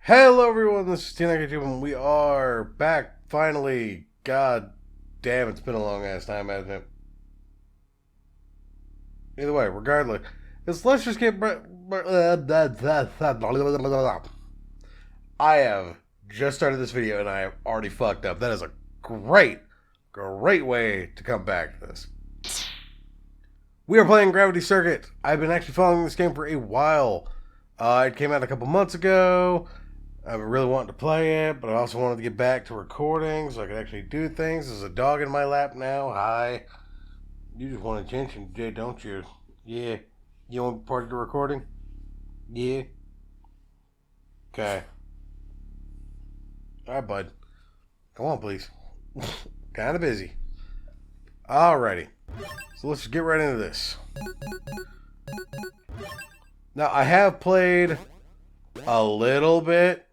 Hello everyone, this is TNIKTube and we are back finally. God damn, it's been a long ass time, hasn't it? Either way, regardless, let's just get. I have just started this video and I have already fucked up. That is a great way to come back to this. We are playing Gravity Circuit. I've been actually following this game for a while. It came out a couple months ago. I've been really wanting to play it, but I also wanted to get back to recording so I could actually do things. There's a dog in my lap now. Hi. You just want attention, Jay, don't you? Yeah. You want part of the recording? Yeah. Okay. Alright, bud. Come on, please. Kind of busy. Alrighty. So let's just get right into this. Now, I have played a little bit.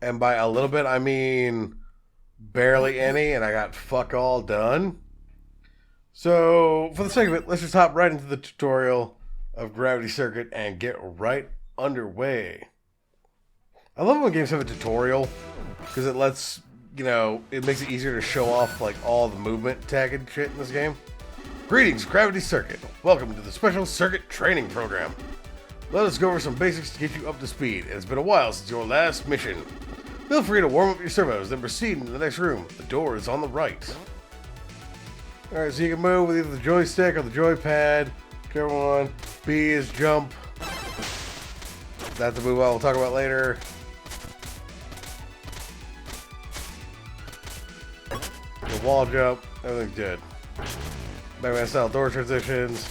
And by a little bit, I mean barely any, and I got fuck all done. So, for the sake of it, let's just hop right into the tutorial of Gravity Circuit and get right underway. I love when games have a tutorial, because it lets, it makes it easier to show off, like, all the movement tag and shit in this game. Greetings, Gravity Circuit. Welcome to the Special Circuit Training Program. Let us go over some basics to get you up to speed. It's been a while since your last mission. Feel free to warm up your servos, then proceed into the next room. The door is on the right. Alright, so you can move with either the joystick or the joypad. Whichever one. B is jump. That's the move I will talk about later. The wall jump. Everything's good. Batman style door transitions.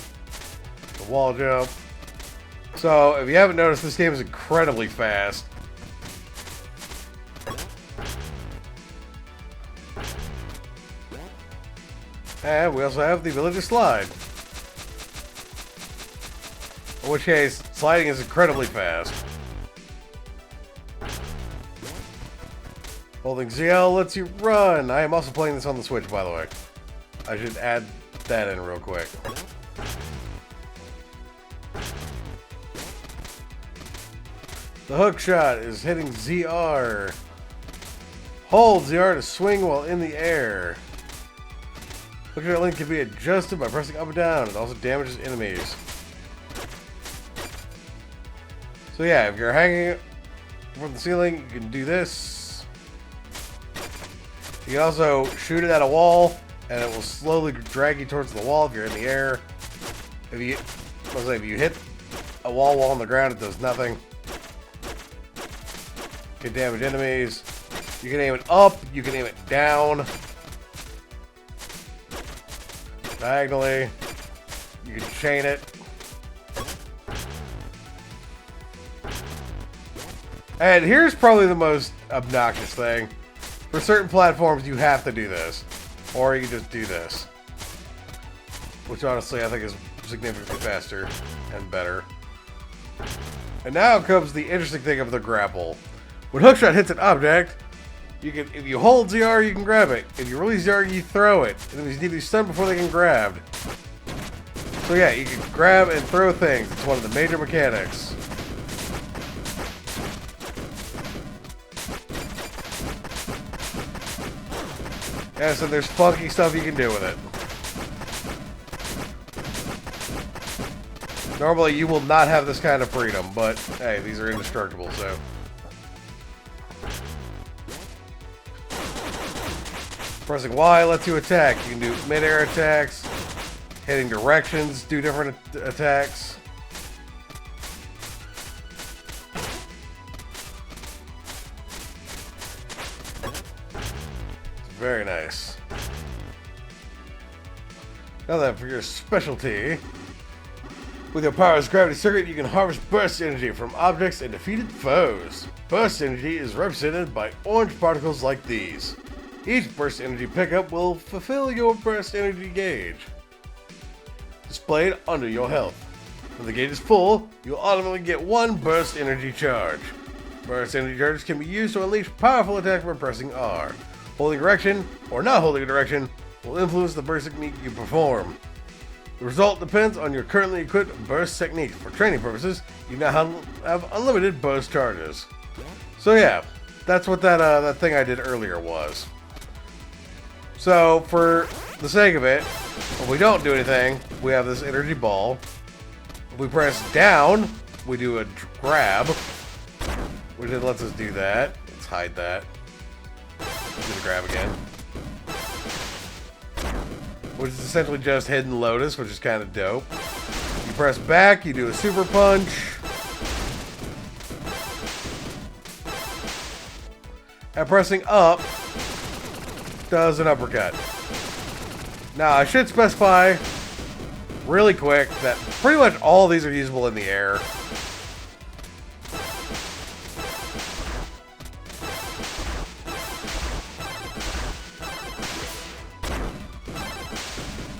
The wall jump. So, if you haven't noticed, this game is incredibly fast. And we also have the ability to slide. In which case, sliding is incredibly fast. Holding ZL lets you run. I am also playing this on the Switch, by the way. I should add that in real quick. The hook shot is hitting ZR. Hold ZR to swing while in the air. Hook shot link can be adjusted by pressing up and down. It also damages enemies. So yeah, if you're hanging from the ceiling, you can do this. You can also shoot it at a wall, and it will slowly drag you towards the wall if you're in the air. If you hit a wall while on the ground, it does nothing. Can damage enemies. You can aim it up. You can aim it down. Diagonally. You can chain it. And here's probably the most obnoxious thing. For certain platforms, you have to do this. Or you can just do this. Which honestly I think is significantly faster and better. And now comes the interesting thing of the grapple. When hookshot hits an object, if you hold ZR, you can grab it. If you release ZR, you throw it. Enemies need to be stunned before they can grab. So yeah, you can grab and throw things. It's one of the major mechanics. Yeah, so there's funky stuff you can do with it. Normally, you will not have this kind of freedom, but hey, these are indestructible, so. Pressing Y lets you attack. You can do mid-air attacks, hitting directions, do different attacks. Very nice. Now then, for your specialty. With your Power's Gravity Circuit, you can harvest burst energy from objects and defeated foes. Burst energy is represented by orange particles like these. Each burst energy pickup will fulfill your burst energy gauge, displayed under your health. When the gauge is full, you'll automatically get one burst energy charge. Burst energy charges can be used to unleash powerful attacks by pressing R. Holding direction, or not holding a direction, will influence the burst technique you perform. The result depends on your currently equipped burst technique. For training purposes, you now have unlimited burst charges. So yeah, that's what that thing I did earlier was. So for the sake of it, if we don't do anything, we have this energy ball. If we press down, we do a grab, which it lets us do that. Let's hide that. Do the grab again. Which is essentially just Hidden Lotus, which is kind of dope. You press back, you do a super punch. And pressing up does an uppercut. Now, I should specify really quick that pretty much all of these are usable in the air.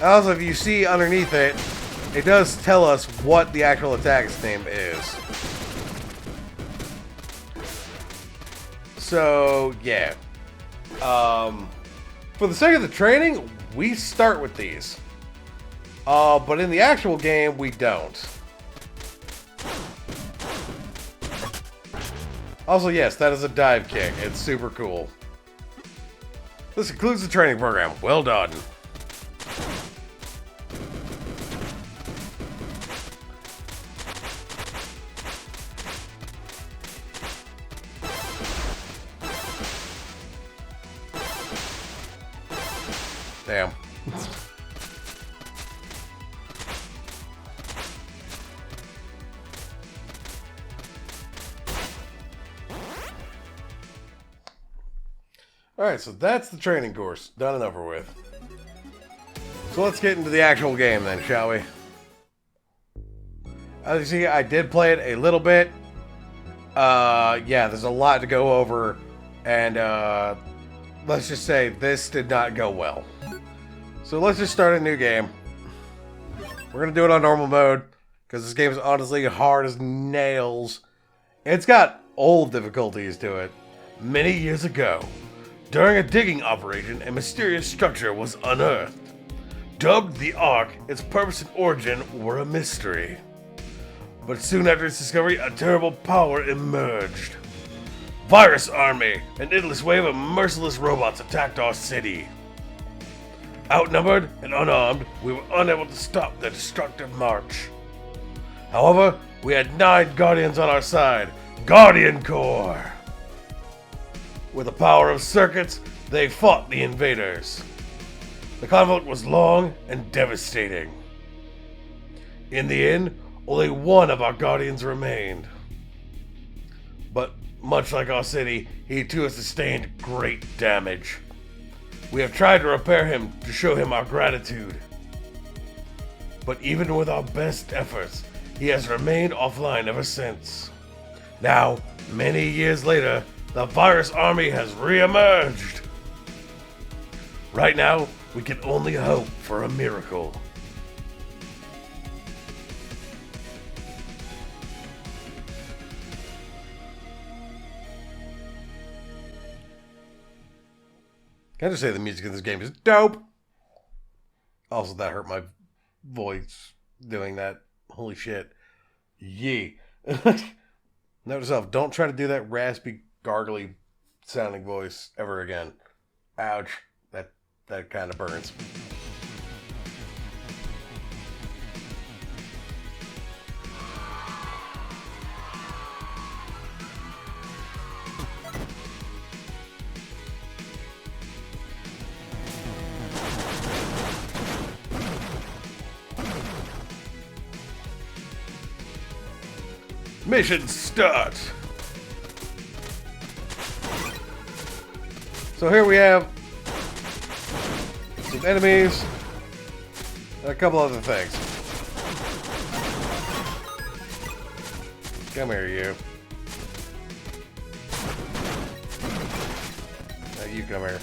Also, if you see underneath it, it does tell us what the actual attack's name is. So, yeah. For the sake of the training, we start with these. But in the actual game, we don't. Also, yes, that is a dive kick. It's super cool. This concludes the training program. Well done. Damn. Alright, so that's the training course. Done and over with. So let's get into the actual game then, shall we? As you see, I did play it a little bit. Yeah, there's a lot to go over. And, let's just say this did not go well. So let's just start a new game. We're gonna do it on normal mode, because this game is honestly hard as nails. It's got old difficulties to it. Many years ago, during a digging operation, a mysterious structure was unearthed. Dubbed the Ark, its purpose and origin were a mystery. But soon after its discovery, a terrible power emerged. Virus Army, an endless wave of merciless robots attacked our city. Outnumbered and unarmed, we were unable to stop their destructive march. However, we had 9 Guardians on our side, Guardian Corps. With the power of circuits, they fought the invaders. The conflict was long and devastating. In the end, only one of our Guardians remained. But much like our city, he too has sustained great damage. We have tried to repair him to show him our gratitude. But even with our best efforts, he has remained offline ever since. Now, many years later, the Virus Army has re-emerged. Right now, we can only hope for a miracle. Can I just say the music in this game is dope? Also, that hurt my voice doing that. Holy shit. Yee. Note to self, don't try to do that raspy, gargly sounding voice ever again. Ouch. That kind of burns. Mission start! So here we have some enemies and a couple other things. Come here, you. Now you come here.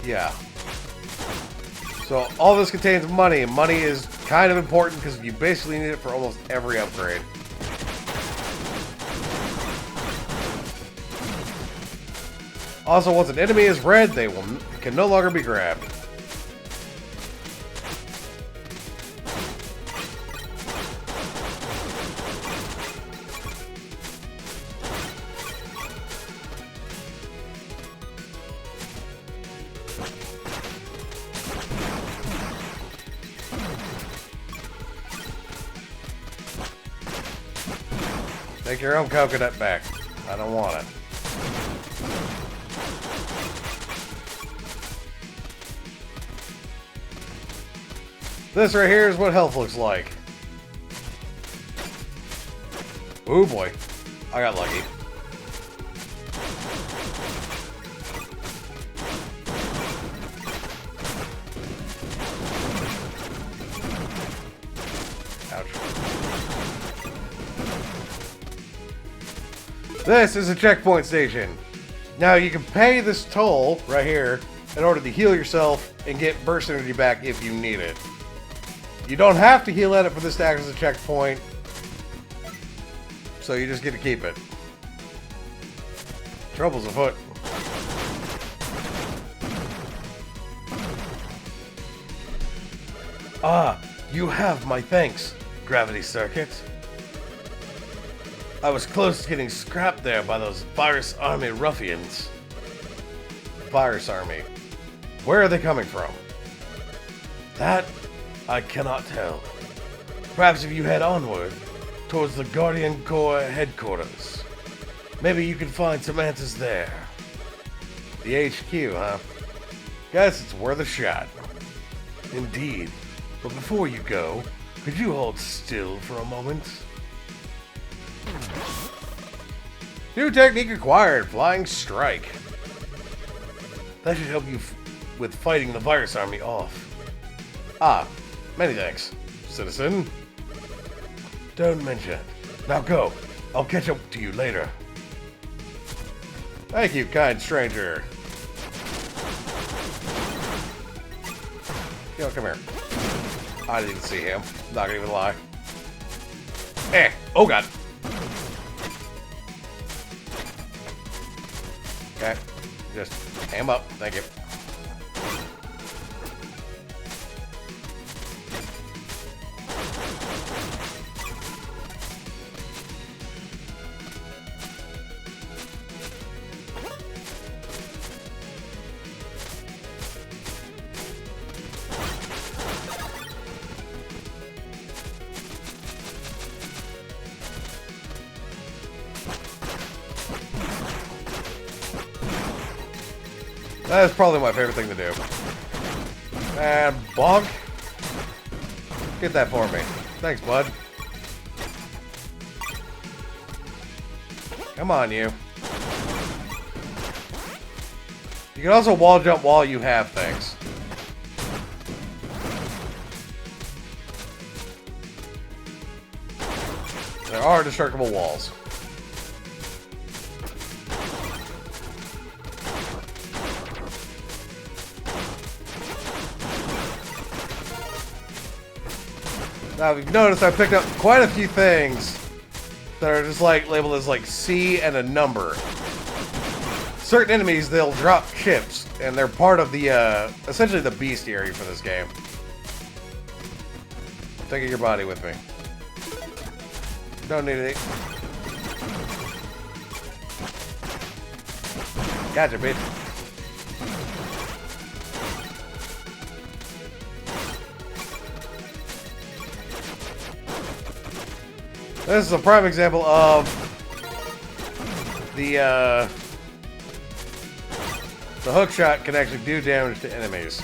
Yeah. So all this contains money. Money is kind of important because you basically need it for almost every upgrade. Also, once an enemy is red, they can no longer be grabbed. Take your own coconut back. I don't want it. This right here is what health looks like. Oh boy. I got lucky. Ouch. This is a checkpoint station. Now you can pay this toll right here in order to heal yourself and get burst energy back if you need it. You don't have to heal at it for this to act as a checkpoint, so you just get to keep it. Trouble's afoot. Ah, you have my thanks, Gravity Circuit. I was close to getting scrapped there by those Virus Army ruffians. Virus Army. Where are they coming from? That I cannot tell. Perhaps if you head onward towards the Guardian Corps headquarters, maybe you can find some answers there. The HQ, huh? Guess it's worth a shot. Indeed. But before you go, could you hold still for a moment? New technique acquired, Flying Strike. That should help you with fighting the Virus Army off. Ah, many thanks, citizen. Don't mention it. Now go. I'll catch up to you later. Thank you, kind stranger. Yo, come here. I didn't see him. Not gonna even lie. Eh. Oh, God. Okay. Just aim up. Thank you. That is probably my favorite thing to do. And bonk. Get that for me. Thanks, bud. Come on, you. You can also wall jump while you have things. There are destructible walls. Now, if you've noticed, I picked up quite a few things that are just like labeled as like C and a number. Certain enemies, they'll drop chips, and they're part of the, essentially the bestiary for this game. I'm taking your body with me. Don't need it. Gotcha, bitch. This is a prime example of the hook shot can actually do damage to enemies.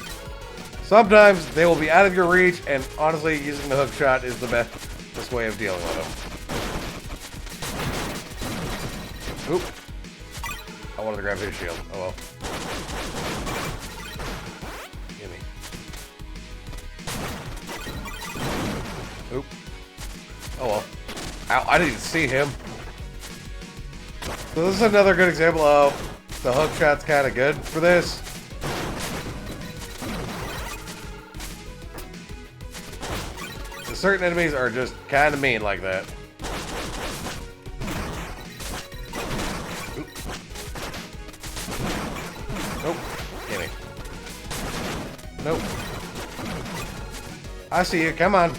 Sometimes they will be out of your reach, and honestly, using the hook shot is the best way of dealing with them. Oop. I wanted to grab his shield. Oh well. Gimme. Oop. Oh well. Ow, I didn't even see him. So this is another good example of the hook shot's kind of good for this. Certain enemies are just kind of mean like that. Oop. Nope. Gimme. Nope. I see you. Come on.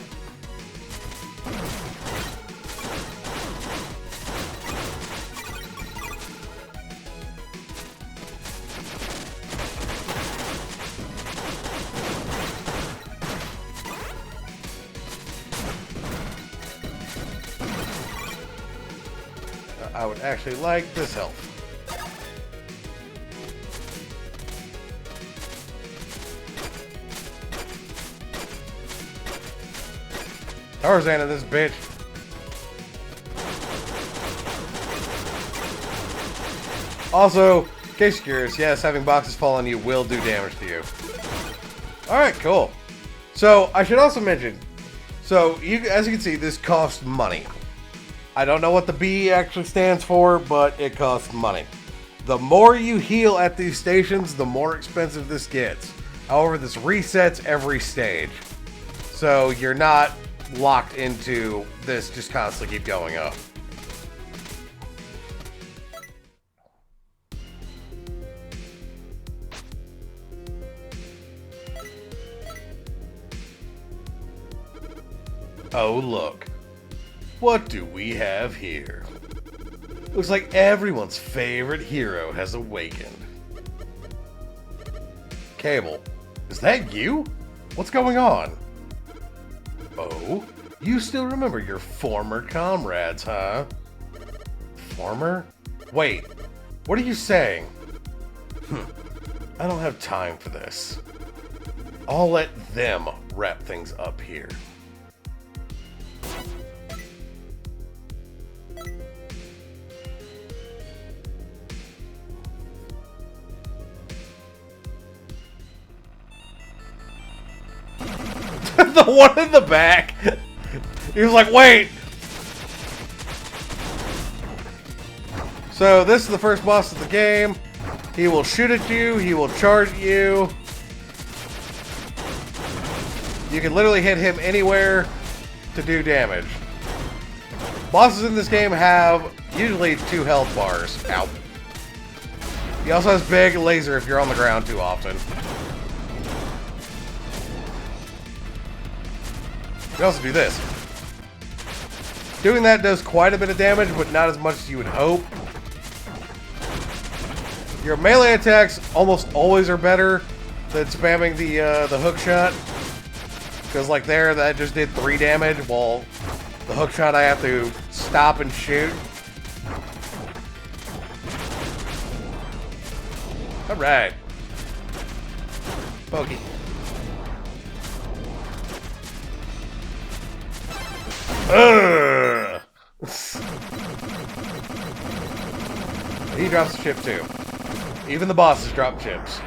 I would actually like this help. Tarzan in this bitch. Also, in case you're curious, yes, having boxes fall on you will do damage to you. Alright, cool. So, I should also mention, so, as you can see, this costs money. I don't know what the B actually stands for, but it costs money. The more you heal at these stations, the more expensive this gets. However, this resets every stage. So, you're not locked into this just constantly keep going up. Oh look, what do we have here? Looks like everyone's favorite hero has awakened. Cable, is that you? What's going on? Oh, you still remember your former comrades, huh? Former? Wait, what are you saying? I don't have time for this. I'll let them wrap things up here. The one in the back. He was like, wait. So this is the first boss of the game. He will shoot at you. He will charge at you. You can literally hit him anywhere to do damage. Bosses in this game have usually 2 health bars. Ow. He also has big laser if you're on the ground too often. You can also do this. Doing that does quite a bit of damage, but not as much as you would hope. Your melee attacks almost always are better than spamming the hook shot. Because like there, that just did 3 damage, while the hook shot I have to stop and shoot. Alright. Pokey. Ugh. He drops a chip too. Even the bosses drop chips.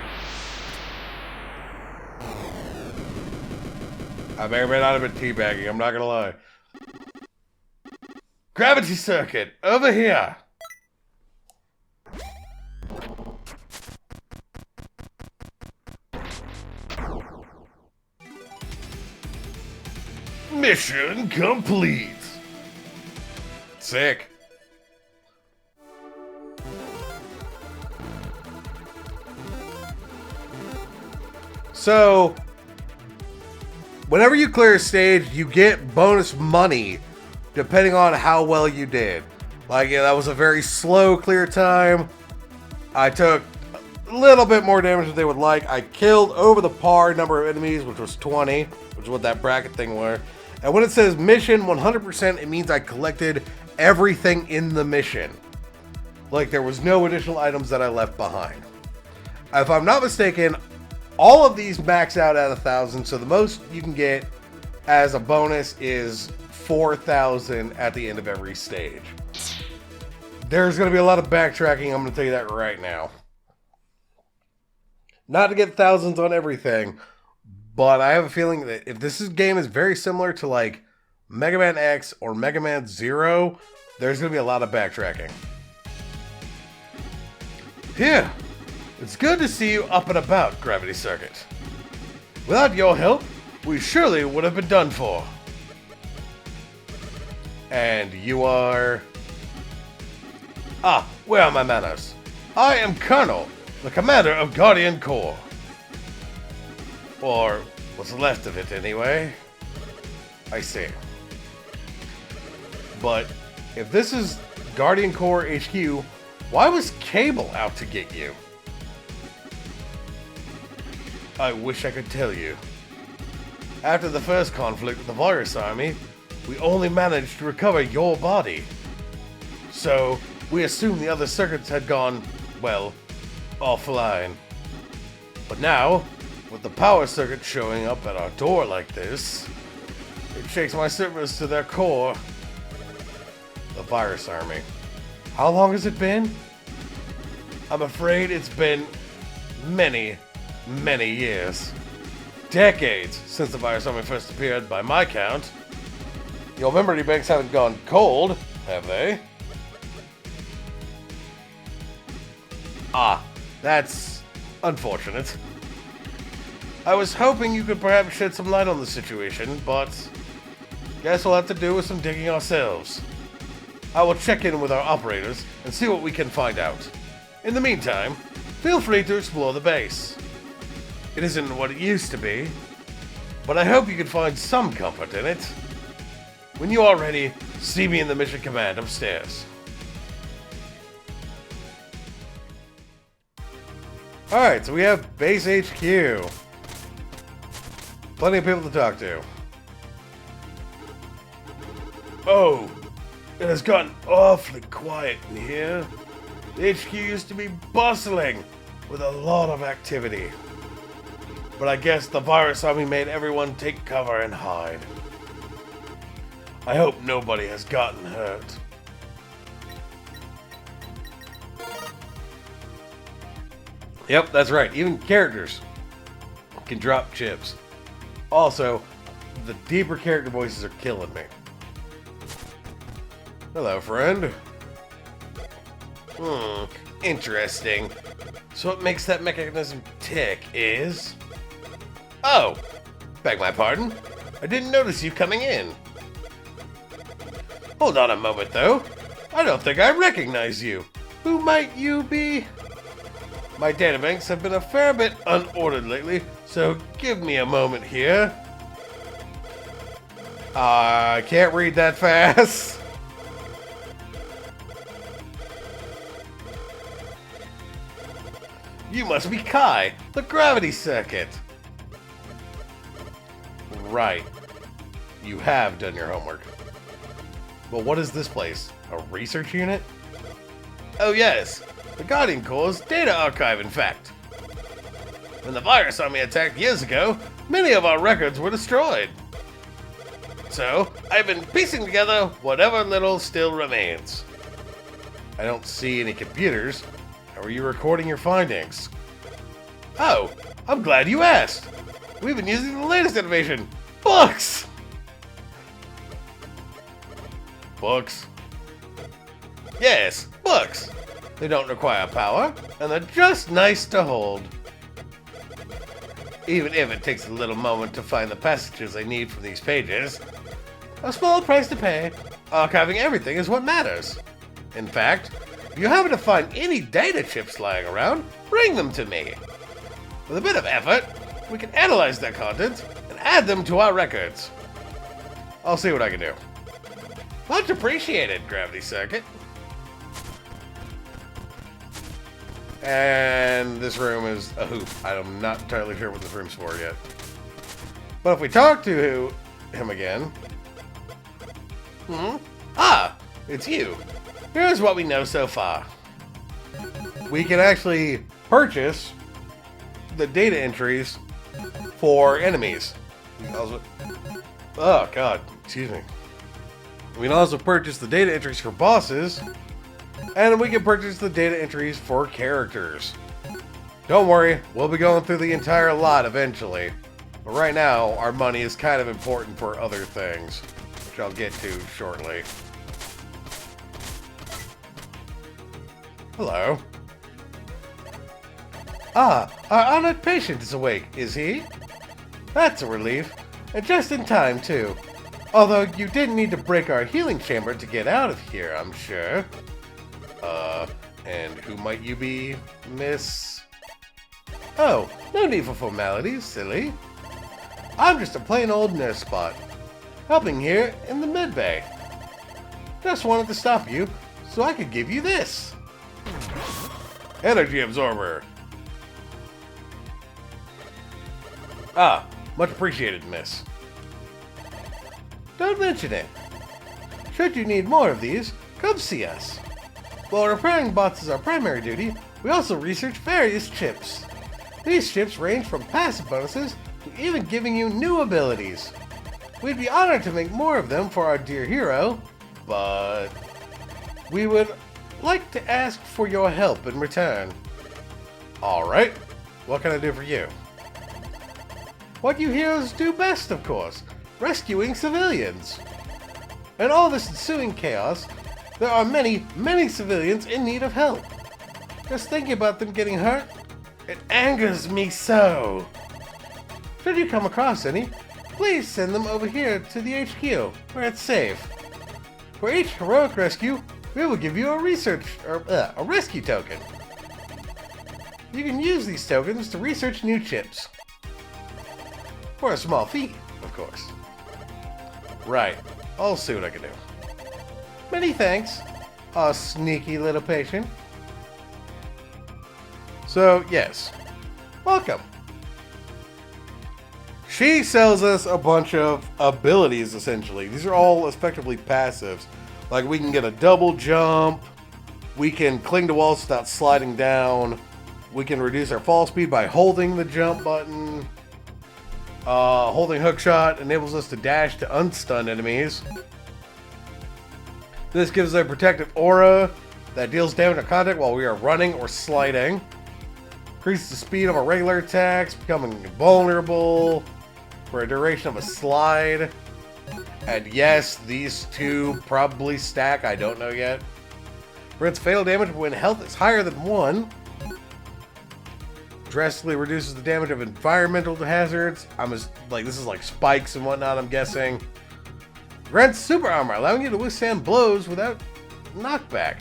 I may or may not have been teabagging, I'm not gonna lie. Gravity circuit, over here! Mission complete! Sick. So, whenever you clear a stage, you get bonus money depending on how well you did. Like, yeah, that was a very slow clear time. I took a little bit more damage than they would like. I killed over the par number of enemies, which was 20, which is what that bracket thing were. And when it says mission 100%, it means I collected everything in the mission. Like, there was no additional items that I left behind. If I'm not mistaken, all of these max out at 1,000, so the most you can get as a bonus is 4,000 at the end of every stage. There's going to be a lot of backtracking, I'm going to tell you that right now. Not to get thousands on everything, but I have a feeling that if this game is very similar to like Mega Man X or Mega Man Zero, there's going to be a lot of backtracking. Yeah. It's good to see you up and about, Gravity Circuit. Without your help, we surely would have been done for. And you are... Ah, where are my manners? I am Colonel, the commander of Guardian Corps. Or what's left of it, anyway. I see. But if this is Guardian Corps HQ, why was Cable out to get you? I wish I could tell you. After the first conflict with the Virus Army, we only managed to recover your body. So, we assumed the other circuits had gone, well, offline. But now, with the power circuit showing up at our door like this, it shakes my servers to their core. The Virus Army. How long has it been? I'm afraid it's been many, many years. Decades since the Virus Army first appeared, by my count. Your memory banks haven't gone cold, have they? Ah, that's unfortunate. I was hoping you could perhaps shed some light on the situation, but guess we'll have to do with some digging ourselves. I will check in with our operators and see what we can find out. In the meantime, feel free to explore the base. It isn't what it used to be, but I hope you can find some comfort in it. When you are ready, see me in the mission command upstairs. Alright, so we have Base HQ. Plenty of people to talk to. Oh, it has gotten awfully quiet in here. The HQ used to be bustling with a lot of activity. But I guess the Virus Army made everyone take cover and hide. I hope nobody has gotten hurt. Yep, that's right. Even characters can drop chips. Also, the deeper character voices are killing me. Hello, friend. Interesting. So what makes that mechanism tick is... Oh! Beg my pardon. I didn't notice you coming in. Hold on a moment, though. I don't think I recognize you. Who might you be? My databanks have been a fair bit unordered lately, so give me a moment here. I can't read that fast. You must be Kai, the gravity circuit. Right. You have done your homework. But what is this place? A research unit? Oh yes, the Guardian Corps' data archive, in fact. When the Virus Army attacked years ago, many of our records were destroyed. So, I've been piecing together whatever little still remains. I don't see any computers. How are you recording your findings? Oh, I'm glad you asked. We've been using the latest innovation, books! Books? Yes, books. They don't require power, and they're just nice to hold. Even if it takes a little moment to find the passages I need from these pages. A small price to pay. Archiving everything is what matters. In fact, if you happen to find any data chips lying around, bring them to me. With a bit of effort, we can analyze their content and add them to our records. I'll see what I can do. Much appreciated, Gravity Circuit. And this room is a hoop. I'm not entirely sure what this room's for yet. But if we talk to him again... Ah, it's you. Here's what we know so far. We can actually purchase the data entries for enemies. Oh, God. Excuse me. We can also purchase the data entries for bosses, and we can purchase the data entries for characters. Don't worry, we'll be going through the entire lot eventually. But right now, our money is kind of important for other things, which I'll get to shortly. Hello. Ah, our honored patient is awake, is he? That's a relief. And just in time, too. Although you didn't need to break our healing chamber to get out of here, I'm sure. And who might you be, Miss? Oh, no need for formalities, silly. I'm just a plain old nurse spot, helping here in the medbay. Just wanted to stop you so I could give you this. Energy absorber. Ah, much appreciated, miss. Don't mention it. Should you need more of these, come see us. While repairing bots is our primary duty, we also research various chips. These chips range from passive bonuses to even giving you new abilities. We'd be honored to make more of them for our dear hero, but we would like to ask for your help in return. Alright, what can I do for you? What you heroes do best, of course, rescuing civilians. In all this ensuing chaos, there are many, many civilians in need of help. Just thinking about them getting hurt, it angers me so. Should you come across any, please send them over here to the HQ, where it's safe. For each heroic rescue, we will give you a rescue token. You can use these tokens to research new chips. For a small fee, of course. Right, I'll see what I can do. Many thanks, a sneaky little patient. So, yes. Welcome. She sells us a bunch of abilities, essentially. These are all effectively passives. Like, we can get a double jump. We can cling to walls without sliding down. We can reduce our fall speed by holding the jump button. Holding hookshot enables us to dash to unstun enemies. This gives us a protective aura that deals damage on contact while we are running or sliding. Increases the speed of our regular attacks, becoming invulnerable for a duration of a slide. And yes, these two probably stack, I don't know yet. Prevents fatal damage when health is higher than 1. Drastically reduces the damage of environmental hazards. This is like spikes and whatnot, I'm guessing. Grants super armor, allowing you to withstand blows without knockback.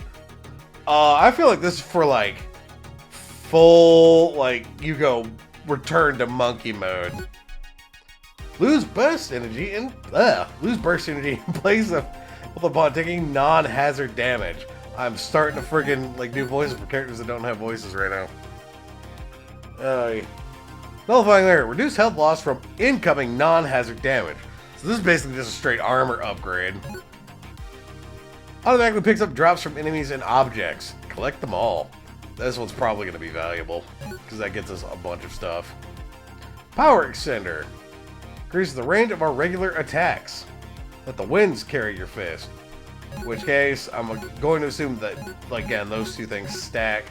I feel like this is for like full, you go return to monkey mode. Lose burst energy in place of upon taking non-hazard damage. I'm starting to friggin' do voices for characters that don't have voices right now. Nullifying layer. Reduce health loss from incoming non-hazard damage. So this is basically just a straight armor upgrade. Automatically picks up drops from enemies and objects. Collect them all. This one's probably going to be valuable, because that gets us a bunch of stuff. Power Extender. Increases the range of our regular attacks. Let the winds carry your fist. In which case, I'm going to assume that, again, those two things stack.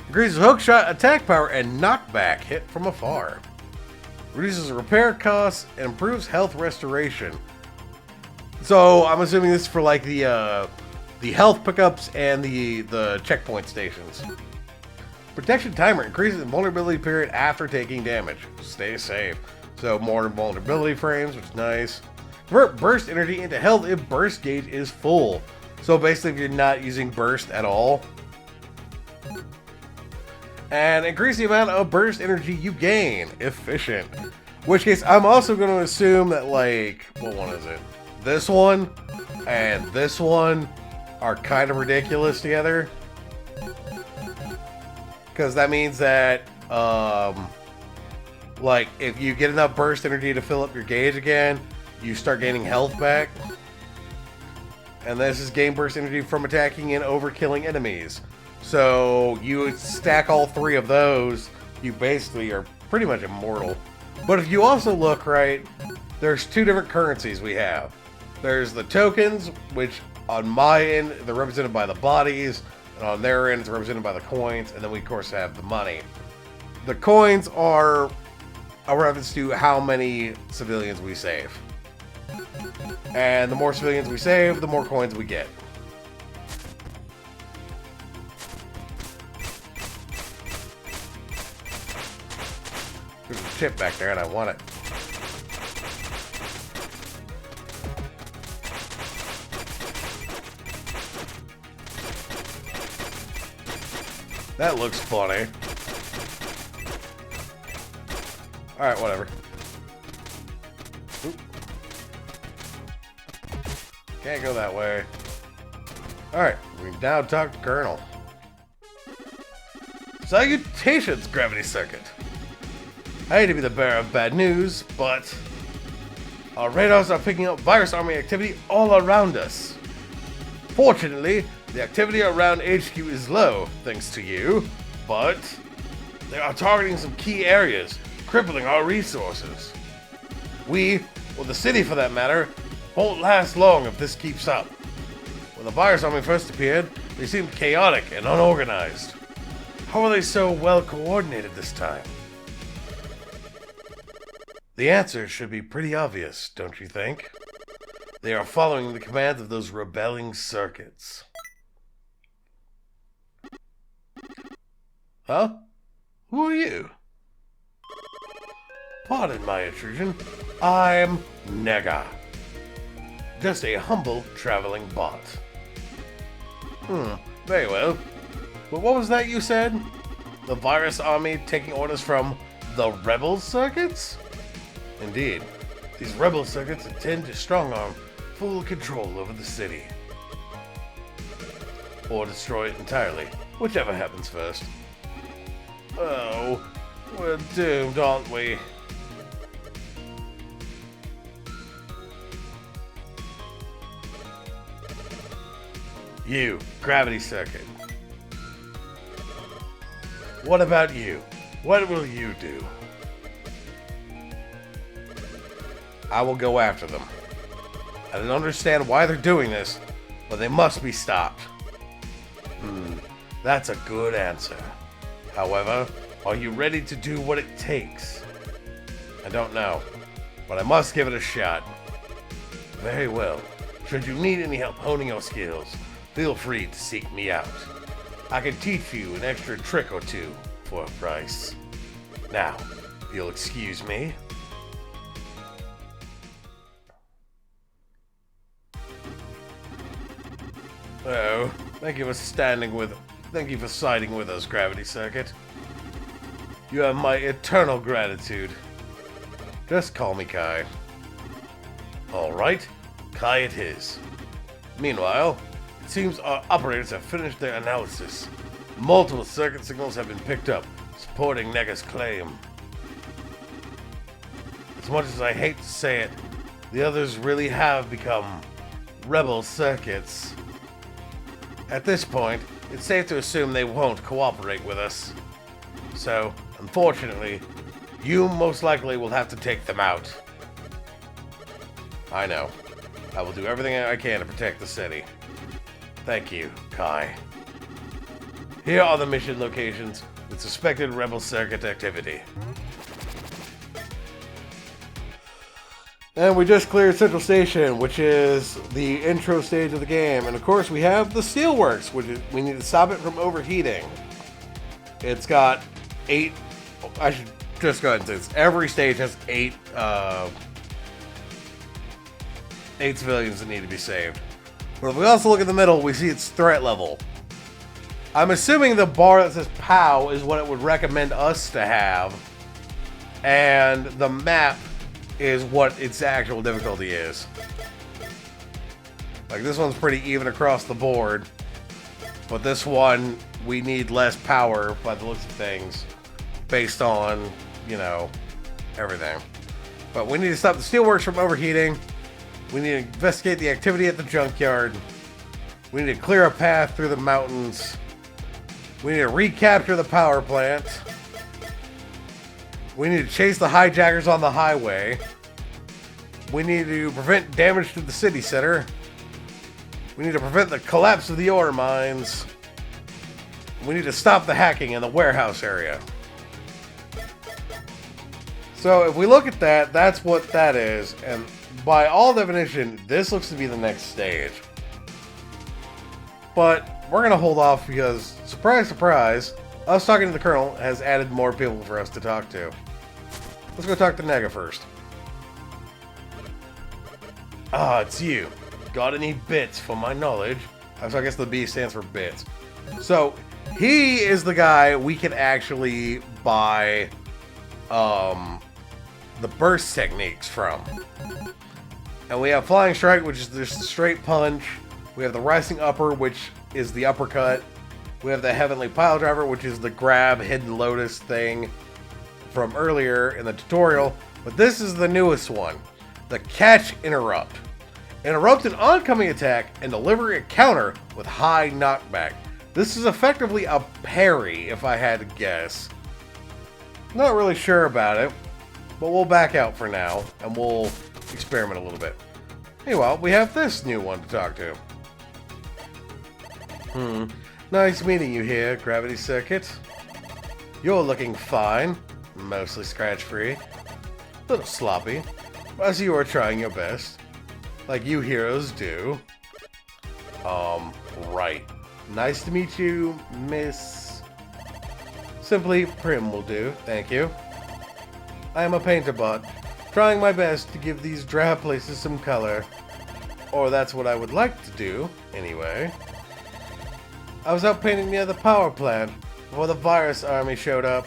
Increases hookshot attack power and knockback hit from afar. Reduces repair costs and improves health restoration. So I'm assuming this is for the health pickups and the checkpoint stations. Protection timer increases the vulnerability period after taking damage. Stay safe. So more vulnerability frames, which is nice. Convert burst energy into health if burst gauge is full. So basically, if you're not using burst at all. And increase the amount of burst energy you gain. Efficient. In which case, I'm also going to assume that, what one is it? This one and this one are kind of ridiculous together. Because that means that, if you get enough burst energy to fill up your gauge again, you start gaining health back. And this is gain burst energy from attacking and overkilling enemies. So you stack all three of those, you basically are pretty much immortal. But if you also look right, there's two different currencies we have. There's the tokens, which on my end, they're represented by the bodies, and on their end, it's represented by the coins, and then we, of course, have the money. The coins are a reference to how many civilians we save. And the more civilians we save, the more coins we get. There's a chip back there and I want it. That looks funny. Alright, whatever. Oop. Can't go that way. Alright, we now talk to Colonel. Salutations, Gravity Circuit. I hate to be the bearer of bad news, but our radars are picking up virus army activity all around us. Fortunately, the activity around HQ is low, thanks to you, but they are targeting some key areas, crippling our resources. We, or the city for that matter, won't last long if this keeps up. When the virus army first appeared, they seemed chaotic and unorganized. How are they so well coordinated this time? The answer should be pretty obvious, don't you think? They are following the commands of those rebelling circuits. Huh? Who are you? Pardon my intrusion. I'm Nega. Just a humble traveling bot. Very well. But what was that you said? The virus army taking orders from the rebel circuits? Indeed. These rebel circuits intend to strong-arm full control over the city. Or destroy it entirely, whichever happens first. Oh, we're doomed, aren't we? You, Gravity Circuit. What about you? What will you do? I will go after them. I don't understand why they're doing this, but they must be stopped. That's a good answer. However, are you ready to do what it takes? I don't know, but I must give it a shot. Very well. Should you need any help honing your skills, feel free to seek me out. I can teach you an extra trick or two for a price. Now, if you'll excuse me. Oh, thank you for siding with us, Gravity Circuit. You have my eternal gratitude. Just call me Kai. Alright, Kai it is. Meanwhile, it seems our operators have finished their analysis. Multiple circuit signals have been picked up, supporting Nega's claim. As much as I hate to say it, the others really have become rebel circuits. At this point, it's safe to assume they won't cooperate with us. So, unfortunately, you most likely will have to take them out. I know. I will do everything I can to protect the city. Thank you, Kai. Here are the mission locations with suspected rebel circuit activity. And we just cleared Central Station, which is the intro stage of the game. And of course, we have the Steelworks, which is, we need to stop it from overheating. It's got 8... I should just go ahead and say this. Every stage has 8 civilians that need to be saved. But if we also look at the middle, we see its threat level. I'm assuming the bar that says POW is what it would recommend us to have. And the map is what its actual difficulty is. Like, this one's pretty even across the board. But this one, we need less power by the looks of things. Based on, you know, everything. But we need to stop the Steelworks from overheating. We need to investigate the activity at the junkyard. We need to clear a path through the mountains. We need to recapture the power plant. We need to chase the hijackers on the highway. We need to prevent damage to the city center. We need to prevent the collapse of the ore mines. We need to stop the hacking in the warehouse area. So if we look at that, that's what that is. And by all definition, this looks to be the next stage. But we're going to hold off because, surprise, surprise, us talking to the Colonel has added more people for us to talk to. Let's go talk to Nega first. Ah, it's you. Got any bits for my knowledge? So I guess the B stands for bits. So, he is the guy we can actually buy the burst techniques from. And we have Flying Strike, which is just a straight punch. We have the Rising Upper, which is the uppercut. We have the Heavenly Pile Driver, which is the grab Hidden Lotus thing from earlier in the tutorial. But this is the newest one, the Catch Interrupt. Interrupt an oncoming attack and deliver a counter with high knockback. This is effectively a parry, if I had to guess. Not really sure about it, but we'll back out for now, and we'll experiment a little bit. Meanwhile, we have this new one to talk to. Nice meeting you here, Gravity Circuit. You're looking fine, mostly scratch-free. Little sloppy, as you are trying your best. Like you heroes do. Right. Nice to meet you, Miss... Simply Prim will do, thank you. I am a painter bot, trying my best to give these drab places some color. Or that's what I would like to do, anyway. I was out painting near the power plant before the virus army showed up.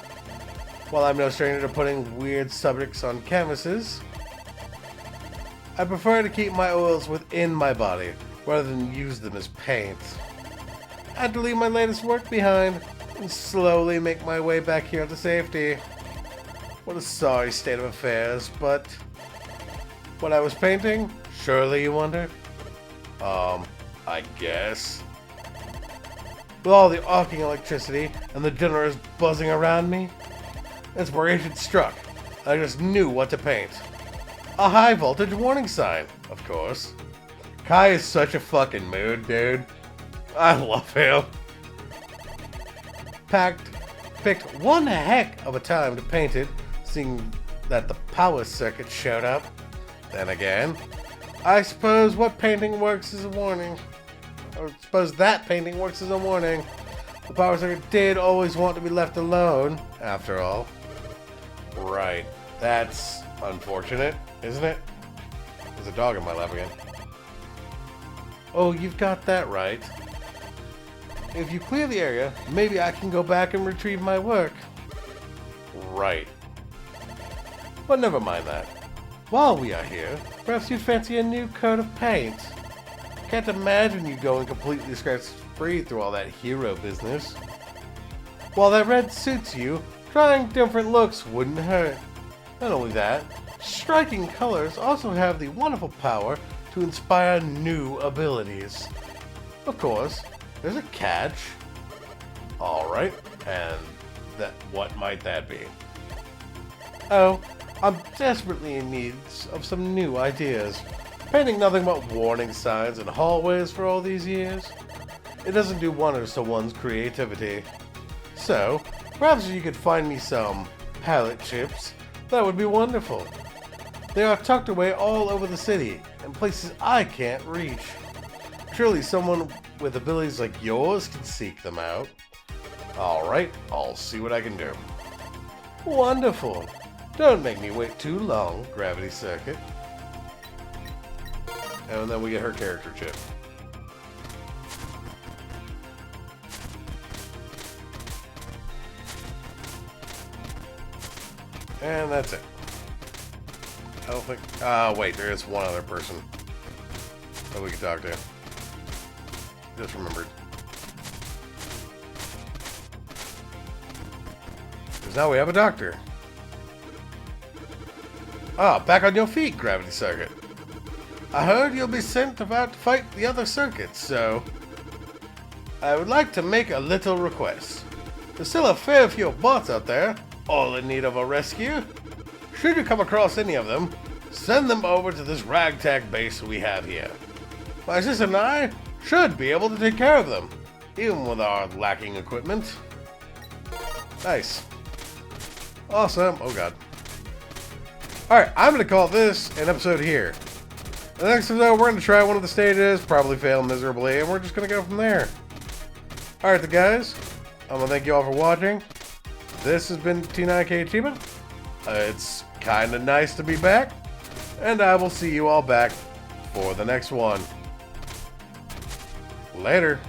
While I'm no stranger to putting weird subjects on canvases, I prefer to keep my oils within my body rather than use them as paint. I had to leave my latest work behind and slowly make my way back here to safety. What a sorry state of affairs, but what I was painting, surely you wonder? I guess. With all the arcing electricity and the generators buzzing around me, inspiration struck. I just knew what to paint. A high voltage warning sign, of course. Kai is such a fucking mood, dude. I love him. Picked one heck of a time to paint it, seeing that the power circuit showed up. Then again, I suppose what painting works as a warning. Or suppose that painting works as a warning. The power circuit did always want to be left alone, after all. Right. That's unfortunate, isn't it? There's a dog in my lap again. Oh, you've got that right. If you clear the area, maybe I can go back and retrieve my work. Right. But never mind that. While we are here, perhaps you'd fancy a new coat of paint. Can't imagine you going completely scratch-free through all that hero business. While that red suits you, trying different looks wouldn't hurt. Not only that, striking colors also have the wonderful power to inspire new abilities. Of course, there's a catch. Alright, and what might that be? Oh, I'm desperately in need of some new ideas. Painting nothing but warning signs and hallways for all these years, it doesn't do wonders to one's creativity. So, perhaps you could find me some palette chips. That would be wonderful. They are tucked away all over the city, in places I can't reach. Surely someone with abilities like yours can seek them out. Alright, I'll see what I can do. Wonderful. Don't make me wait too long, Gravity Circuit. And then we get her character chip. And that's it. I don't think... wait, there is one other person that we can talk to. Just remembered. Because now we have a doctor. Ah, back on your feet, Gravity Circuit. I heard you'll be sent about to fight the other circuits, so... I would like to make a little request. There's still a fair few bots out there, all in need of a rescue. Should you come across any of them, send them over to this ragtag base we have here. My sister and I should be able to take care of them, even with our lacking equipment. Nice. Awesome. Oh god. Alright, I'm going to call this an episode here. The next episode, we're going to try one of the stages, probably fail miserably, and we're just going to go from there. Alright, the guys, I'm going to thank you all for watching. This has been T9K Achievement. It's kind of nice to be back, and I will see you all back for the next one. Later.